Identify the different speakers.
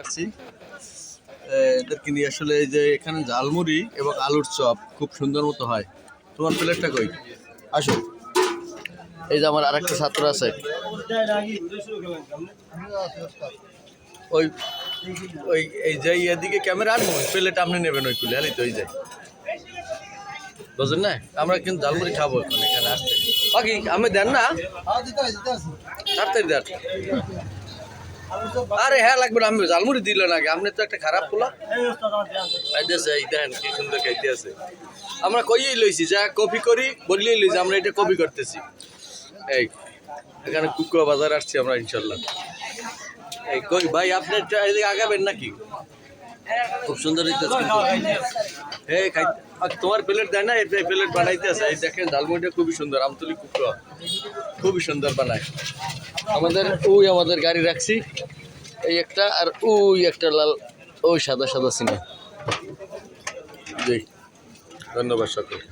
Speaker 1: আসছি এদেরকে নিয়ে আসলে এই যে এখানে ঝালমুড়ি এবং আলুর চপ খুব সুন্দর মতো হয়। তোমার প্লেটটা কই? আসো, এই যে আমার আরেকটা ছাত্র আছে, ওই ওই এই যে এদিকে ক্যামেরা আনবো, প্লেট আপনি নেবেন ওই কুলে, তো এই যে বুঝলেন না, আমরা কিন্তু ঝালমুড়ি খাবো এখন এখানে আসতে। বাকি আমি দেন না, তাড়াতাড়ি দেন। আরে হ্যাঁ লাগবে না, আমি ঝালমুড়ি দিল নাকি? আপনি তো একটা খারাপ পোলা। এই দেখেন কি সুন্দর খাইতে আছে। আমরা কইয়েই লইছি, যা কপি করি বললেই লইছি, আমরা এটা কপি করতেছি। এই এখানে কুকুয়া বাজার আসছি আমরা ইনশাল্লাহ। এই কই ভাই, আপনি এদিকে আগাবেন নাকি? খুব সুন্দর হইতেছে। এই খাই, তোমার প্লেট দেয় না, এই প্লেট বানাইতে আছে। এই দেখেন ঝালমুড়িটা খুবই সুন্দর, আমতলি কুকুয়া খুবই সুন্দর বানায়। আমাদের গাড়ি রাখছি, এই একটা আর ওই একটা লাল, ওই সাদা সাদা সিনে। জি, ধন্যবাদ সকলকে।